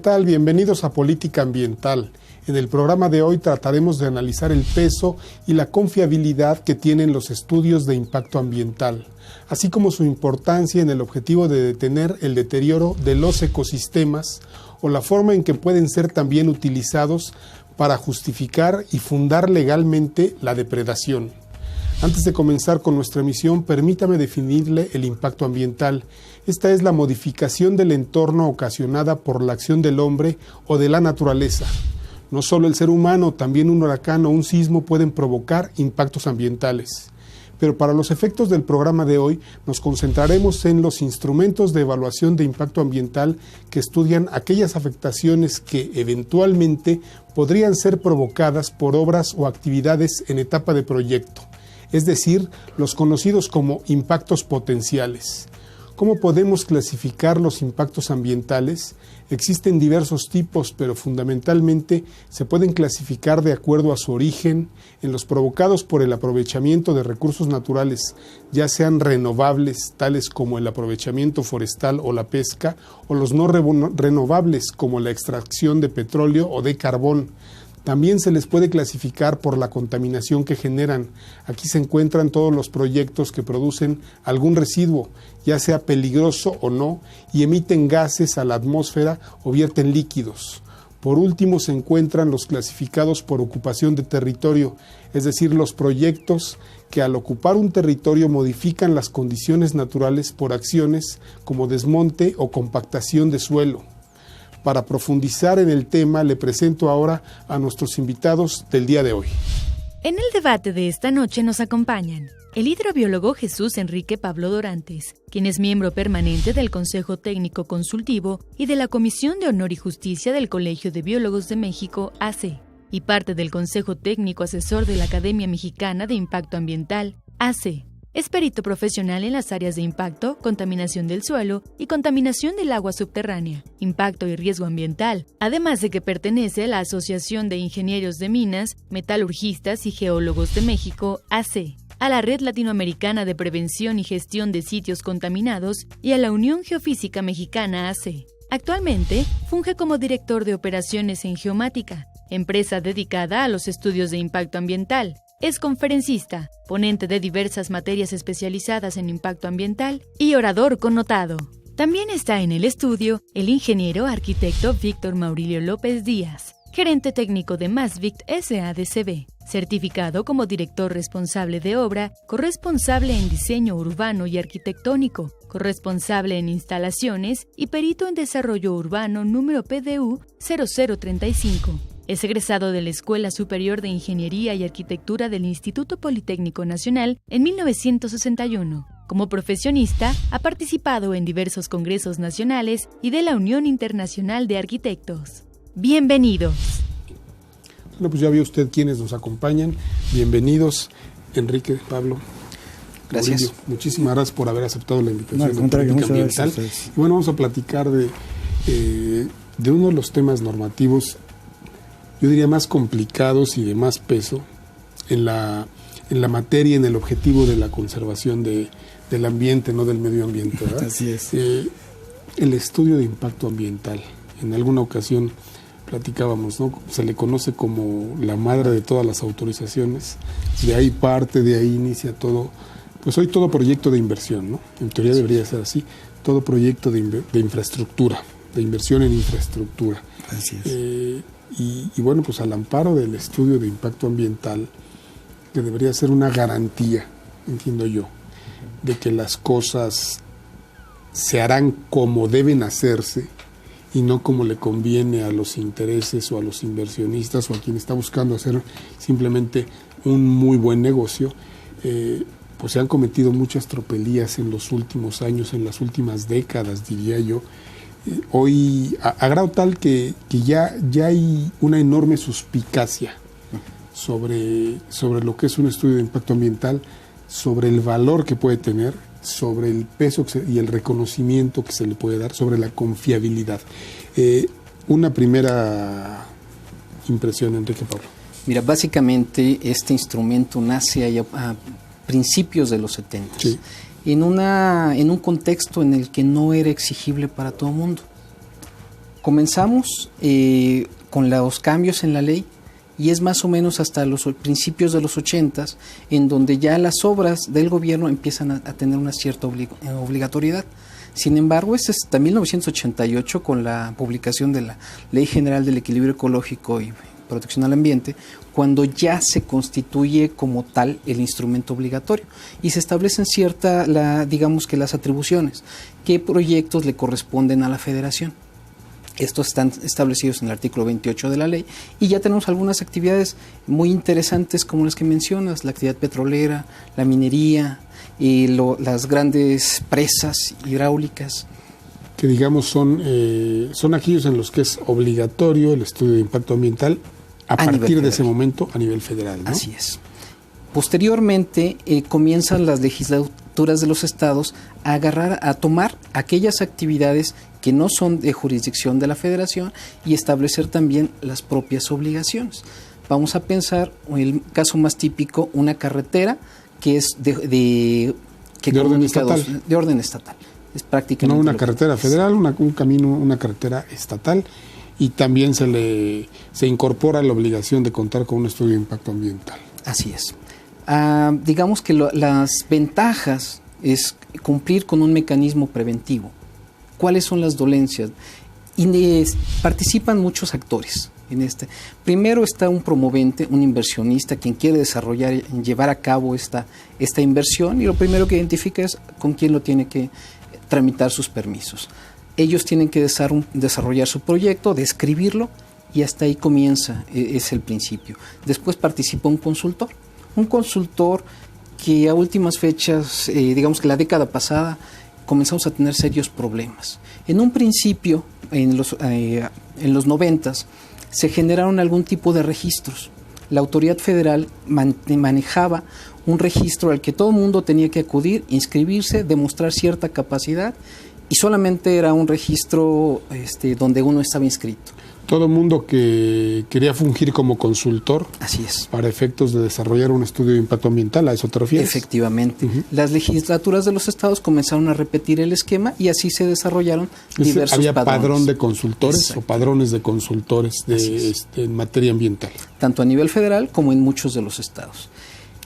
tal? Bienvenidos a Política Ambiental. En el programa de hoy trataremos de analizar el peso y la confiabilidad que tienen los estudios de impacto ambiental, así como su importancia en el objetivo de detener el deterioro de los ecosistemas o la forma en que pueden ser también utilizados para justificar y fundar legalmente la depredación. Antes de comenzar con nuestra emisión, permítame definirle el impacto ambiental. Esta es la modificación del entorno ocasionada por la acción del hombre o de la naturaleza. No solo el ser humano, también un huracán o un sismo pueden provocar impactos ambientales. Pero para los efectos del programa de hoy, nos concentraremos en los instrumentos de evaluación de impacto ambiental que estudian aquellas afectaciones que eventualmente podrían ser provocadas por obras o actividades en etapa de proyecto, es decir, los conocidos como impactos potenciales. ¿Cómo podemos clasificar los impactos ambientales? Existen diversos tipos, pero fundamentalmente se pueden clasificar de acuerdo a su origen, en los provocados por el aprovechamiento de recursos naturales, ya sean renovables, tales como el aprovechamiento forestal o la pesca, o los no renovables, como la extracción de petróleo o de carbón. También se les puede clasificar por la contaminación que generan. Aquí se encuentran todos los proyectos que producen algún residuo, ya sea peligroso o no, y emiten gases a la atmósfera o vierten líquidos. Por último se encuentran los clasificados por ocupación de territorio, es decir, los proyectos que al ocupar un territorio modifican las condiciones naturales por acciones como desmonte o compactación de suelo. Para profundizar en el tema, le presento ahora a nuestros invitados del día de hoy. En el debate de esta noche nos acompañan el hidrobiólogo Jesús Enrique Pablo Dorantes, quien es miembro permanente del Consejo Técnico Consultivo y de la Comisión de Honor y Justicia del Colegio de Biólogos de México, AC, y parte del Consejo Técnico Asesor de la Academia Mexicana de Impacto Ambiental, AC. Es perito profesional en las áreas de impacto, contaminación del suelo y contaminación del agua subterránea, impacto y riesgo ambiental, además de que pertenece a la Asociación de Ingenieros de Minas, Metalurgistas y Geólogos de México, AC, a la Red Latinoamericana de Prevención y Gestión de Sitios Contaminados y a la Unión Geofísica Mexicana, AC. Actualmente, funge como director de operaciones en Geomática, empresa dedicada a los estudios de impacto ambiental. Es conferencista, ponente de diversas materias especializadas en impacto ambiental y orador connotado. También está en el estudio el ingeniero arquitecto Víctor Maurilio López Díaz, gerente técnico de Masvict SADCB, certificado como director responsable de obra, corresponsable en diseño urbano y arquitectónico, corresponsable en instalaciones y perito en desarrollo urbano número PDU 0035. Es egresado de la Escuela Superior de Ingeniería y Arquitectura del Instituto Politécnico Nacional en 1961. Como profesionista, ha participado en diversos congresos nacionales y de la Unión Internacional de Arquitectos. Bienvenidos. Bueno, pues ya vio usted quienes nos acompañan. Bienvenidos, Enrique, Pablo. Gracias. Maurilio, muchísimas gracias por haber aceptado la invitación. No, al contrario, muchas ambiental. gracias. Y bueno, vamos a platicar de uno de los temas normativos, yo diría más complicados y de más peso en la materia, en el objetivo de la conservación del ambiente, no del medio ambiente, ¿verdad? Así es. El estudio de impacto ambiental. En alguna ocasión platicábamos, ¿no? Se le conoce como la madre de todas las autorizaciones. De ahí parte, de ahí inicia todo. Pues hoy todo proyecto de inversión, ¿no? En teoría debería ser así. Todo proyecto de infraestructura, de inversión en infraestructura. Así es. Y bueno, pues al amparo del estudio de impacto ambiental, que debería ser una garantía, entiendo yo, de que las cosas se harán como deben hacerse y no como le conviene a los intereses o a los inversionistas o a quien está buscando hacer simplemente un muy buen negocio. Pues se han cometido muchas tropelías en los últimos años, en las últimas décadas, diría yo. Hoy, a grado tal que ya hay una enorme suspicacia sobre lo que es un estudio de impacto ambiental, sobre el valor que puede tener, sobre el peso y el reconocimiento que se le puede dar, sobre la confiabilidad. Una primera impresión, Enrique, Pablo. Mira, básicamente este instrumento nace allá a principios de los 70. Sí. En un contexto en el que no era exigible para todo el mundo. Comenzamos con los cambios en la ley, y es más o menos hasta los principios de los 80s en donde ya las obras del gobierno empiezan a tener una cierta obligatoriedad. Sin embargo, es hasta 1988, con la publicación de la Ley General del Equilibrio Ecológico y Protección al Ambiente, cuando ya se constituye como tal el instrumento obligatorio y se establecen digamos que las atribuciones, qué proyectos le corresponden a la Federación. Estos están establecidos en el artículo 28 de la ley, y ya tenemos algunas actividades muy interesantes como las que mencionas: la actividad petrolera, la minería y las grandes presas hidráulicas. Que digamos son aquellos en los que es obligatorio el estudio de impacto ambiental a partir de ese momento a nivel federal, ¿no? Así es. Posteriormente comienzan las legislaturas de los estados a tomar aquellas actividades que no son de jurisdicción de la Federación y establecer también las propias obligaciones. Vamos a pensar el caso más típico, una carretera que es de orden estatal. Es prácticamente no una carretera federal, un camino, una carretera estatal, y también se incorpora la obligación de contar con un estudio de impacto ambiental. Así es. Digamos que las ventajas es cumplir con un mecanismo preventivo. ¿Cuáles son las dolencias? Participan muchos actores en este. Primero está un promovente, un inversionista, quien quiere desarrollar y llevar a cabo esta inversión, y lo primero que identifica es con quién lo tiene que tramitar sus permisos. Ellos tienen que desarrollar su proyecto, describirlo, y hasta ahí comienza, es el principio. Después participa un consultor que a últimas fechas, digamos que la década pasada, comenzamos a tener serios problemas. En un principio, en los 90s, se generaron algún tipo de registros. La autoridad federal manejaba un registro al que todo el mundo tenía que acudir, inscribirse, demostrar cierta capacidad, y solamente era un registro donde uno estaba inscrito. Todo el mundo que quería fungir como consultor. Así es. Para efectos de desarrollar un estudio de impacto ambiental, ¿a eso te refieres? Efectivamente. Las legislaturas de los estados comenzaron a repetir el esquema, y así se desarrollaron diversos había padrones. Padrón de consultores o padrones de consultores en materia ambiental. Tanto a nivel federal como en muchos de los estados.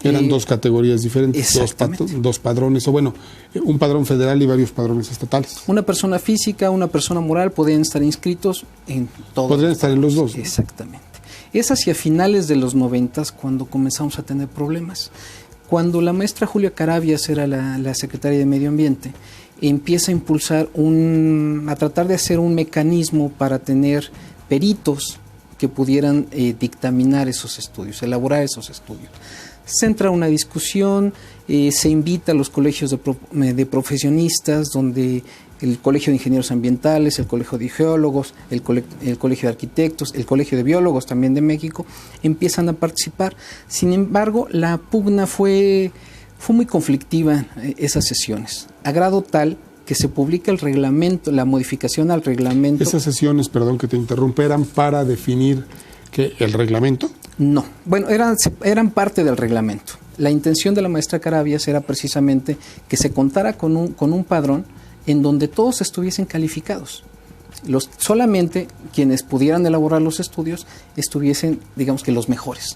Eran dos categorías diferentes, dos padrones, o bueno, un padrón federal y varios padrones estatales. Una persona física, una persona moral podían estar inscritos en todos. Podrían estar en los dos, ¿no? Exactamente. Es hacia finales de los 90s cuando comenzamos a tener problemas. Cuando la maestra Julia Carabias era la secretaria de Medio Ambiente, empieza a impulsar a tratar de hacer un mecanismo para tener peritos que pudieran dictaminar esos estudios, elaborar esos estudios. Se entra una discusión, se invita a los colegios de profesionistas, donde el Colegio de Ingenieros Ambientales, el Colegio de Geólogos, el Colegio de Arquitectos, el Colegio de Biólogos también de México, empiezan a participar. Sin embargo, la pugna fue muy conflictiva, esas sesiones, a grado tal que se publica el reglamento, la modificación al reglamento. Esas sesiones, perdón que te interrumpa, eran para definir el reglamento. No, bueno, eran parte del reglamento. La intención de la maestra Carabias era precisamente que se contara con un padrón en donde todos estuviesen calificados. Solamente quienes pudieran elaborar los estudios estuviesen, digamos que los mejores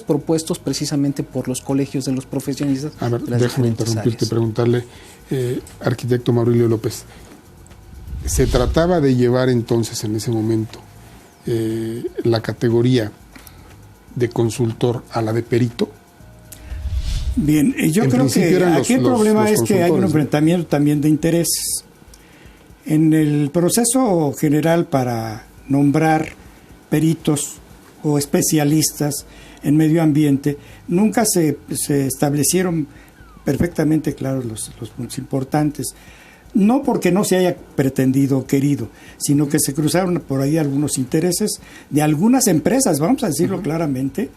propuestos precisamente por los colegios de los profesionistas. A ver, déjame interrumpirte y preguntarle, arquitecto Maurilio López, ¿se trataba de llevar entonces en ese momento la categoría de consultor a la de perito? Bien, yo creo que aquí el problema es que hay un enfrentamiento también de intereses. En el proceso general para nombrar peritos o especialistas en medio ambiente, nunca se establecieron perfectamente claros los puntos importantes. No porque no se haya pretendido o querido, sino que se cruzaron por ahí algunos intereses de algunas empresas, vamos a decirlo claramente,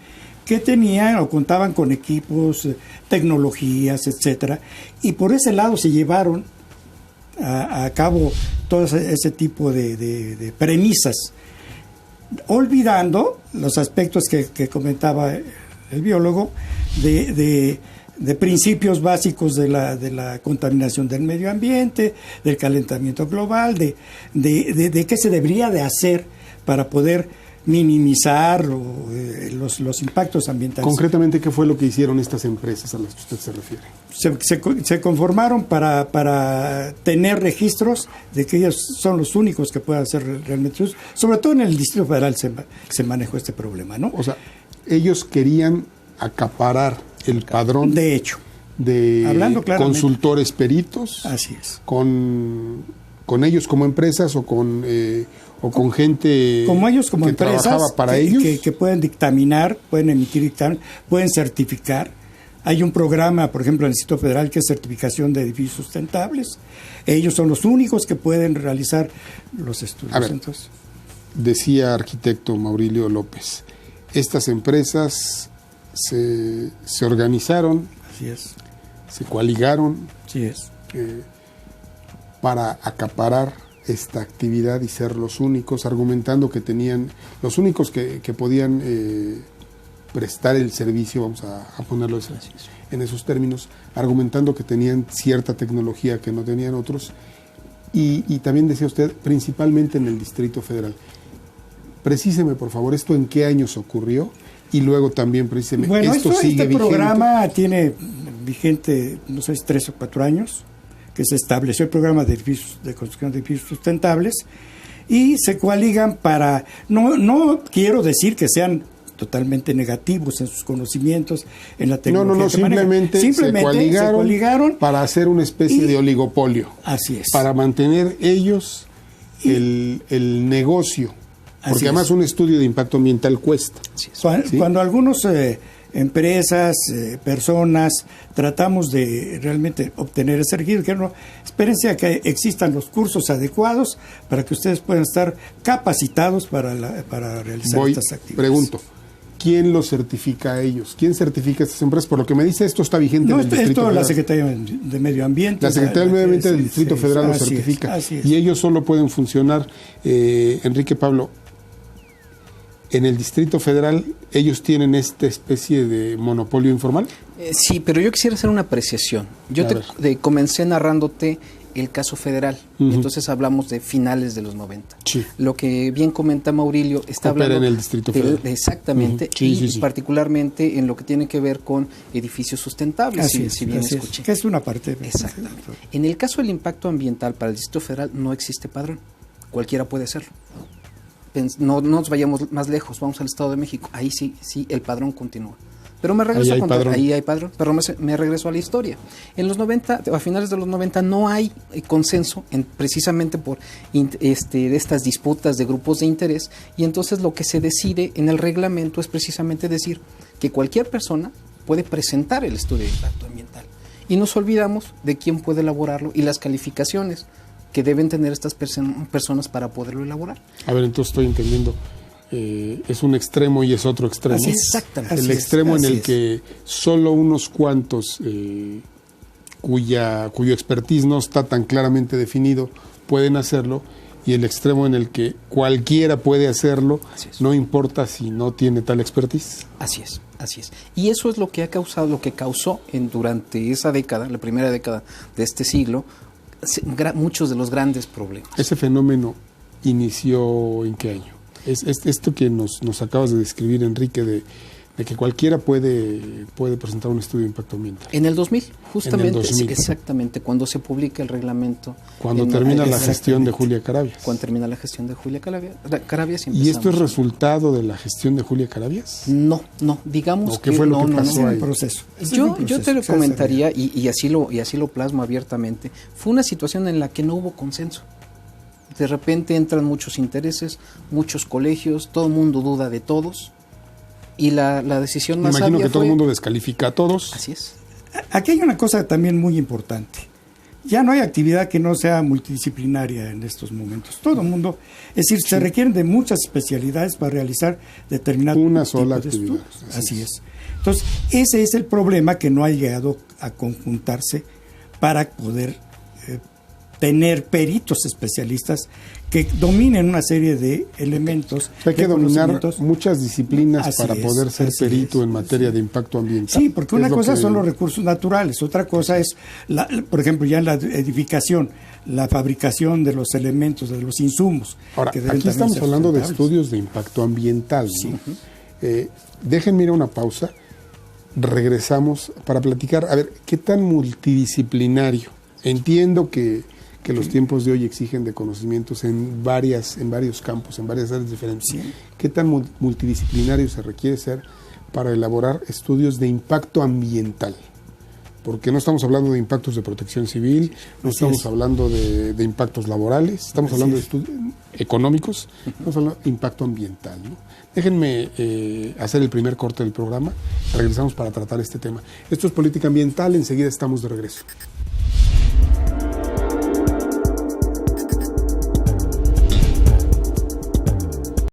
que tenían o contaban con equipos, tecnologías, etcétera, y por ese lado se llevaron a cabo todo ese tipo de premisas, olvidando los aspectos que comentaba el biólogo de principios básicos de la contaminación del medio ambiente, del calentamiento global, de qué se debería de hacer para poder minimizar los impactos ambientales. Concretamente, ¿qué fue lo que hicieron estas empresas a las que usted se refiere? Se conformaron para tener registros de que ellos son los únicos que pueden hacer realmente uso. Sobre todo en el Distrito Federal se manejó este problema, ¿no? O sea, ellos querían acaparar el padrón de hecho de consultores peritos. Así es. Con ellos como empresas o con gente como ellos como que empresas trabajaba para ellos que pueden dictaminar, pueden emitir dictamen, pueden certificar. Hay un programa, por ejemplo, en el Distrito Federal que es certificación de edificios sustentables. Ellos son los únicos que pueden realizar los estudios. A ver, entonces, decía arquitecto Maurilio López, estas empresas se organizaron, así es, se coaligaron, así es, para acaparar esta actividad y ser los únicos, argumentando que tenían, los únicos que podían prestar el servicio, vamos a ponerlo en esos términos, argumentando que tenían cierta tecnología que no tenían otros, y también decía usted, principalmente en el Distrito Federal. Precíseme, por favor, ¿esto en qué años ocurrió? Y luego también, precíseme, bueno, ¿esto sigue vigente? Este programa tiene vigente, no sé, 3 o 4 años, que se estableció el programa de construcción de edificios sustentables, y se coaligan para, no quiero decir que sean totalmente negativos en sus conocimientos, en la tecnología. No, simplemente se coaligaron para hacer una especie de oligopolio. Así es. Para mantener ellos el negocio. Porque además un estudio de impacto ambiental cuesta. Cuando algunos empresas, personas, tratamos de realmente obtener ese registro, no, espérense a que existan los cursos adecuados para que ustedes puedan estar capacitados para realizar estas actividades. Pregunto, ¿quién los certifica a ellos? ¿Quién certifica a estas empresas? Por lo que me dice, esto está vigente en el Distrito Federal. La Secretaría de Medio Ambiente. La Secretaría de Medio Ambiente del Distrito Federal lo certifica. Así es. Y ellos solo pueden funcionar, Enrique Pablo, en el Distrito Federal, ¿ellos tienen esta especie de monopolio informal? Sí, pero yo quisiera hacer una apreciación. Yo comencé narrándote el caso federal, entonces hablamos de finales de los 90. Sí. Lo que bien comenta Maurilio está hablando en el Distrito Federal. Exactamente, y particularmente en lo que tiene que ver con edificios sustentables, si bien escuché. Que es una parte. Exactamente. En el caso del impacto ambiental para el Distrito Federal no existe padrón, cualquiera puede hacerlo. No nos vayamos más lejos, vamos al Estado de México, ahí sí el padrón continúa. Pero me regreso ahí hay padrón, pero me regreso a la historia. En los 90, a finales de los 90 no hay consenso precisamente por de estas disputas de grupos de interés, y entonces lo que se decide en el reglamento es precisamente decir que cualquier persona puede presentar el estudio de impacto ambiental. Y nos olvidamos de quién puede elaborarlo y las calificaciones que deben tener estas personas para poderlo elaborar. A ver, entonces estoy entendiendo. Es un extremo y es otro extremo. Así es, exactamente. El extremo en el que solo unos cuantos cuyo expertise no está tan claramente definido pueden hacerlo, y el extremo en el que cualquiera puede hacerlo, no importa si no tiene tal expertise. Así es. Y eso es lo que causó durante esa década, la primera década de este siglo, muchos de los grandes problemas. ¿Ese fenómeno inició en qué año? Esto que nos acabas de describir, Enrique, de que cualquiera puede presentar un estudio de impacto ambiental. En el 2000, justamente. En el 2000. Exactamente, cuando se publica el reglamento. Cuando termina la gestión de Julia Carabias. Cuando termina la gestión de Julia Carabias. ¿Y esto es resultado de la gestión de Julia Carabias? No, digamos que fue lo que pasó ahí. Proceso. Yo te lo comentaría, y así lo plasmo abiertamente, fue una situación en la que no hubo consenso. De repente entran muchos intereses, muchos colegios, todo el mundo duda de todos, y la decisión más sabia imagino que todo el mundo descalifica a todos. Así es. Aquí hay una cosa también muy importante. Ya no hay actividad que no sea multidisciplinaria en estos momentos. Todo el mundo, es decir, se requieren de muchas especialidades para realizar determinado una sola actividad. Así es. Entonces, ese es el problema, que no ha llegado a conjuntarse para poder tener peritos especialistas que dominen una serie de elementos. Hay que dominar muchas disciplinas para poder ser perito en materia de impacto ambiental. Sí, porque una cosa son los recursos naturales, otra cosa es, por ejemplo, ya en la edificación, la fabricación de los elementos, de los insumos. Ahora, aquí estamos hablando de estudios de impacto ambiental, ¿no? Sí. Déjenme ir a una pausa, regresamos para platicar, a ver, ¿qué tan multidisciplinario? Entiendo que los tiempos de hoy exigen de conocimientos en varios campos, en varias áreas diferentes. Sí. ¿Qué tan multidisciplinario se requiere ser para elaborar estudios de impacto ambiental? Porque no estamos hablando de impactos de protección civil, no estamos hablando de impactos laborales, estamos hablando de estudios económicos, estamos hablando de impacto ambiental, ¿no? Déjenme hacer el primer corte del programa, regresamos para tratar este tema. Esto es Política Ambiental, enseguida estamos de regreso.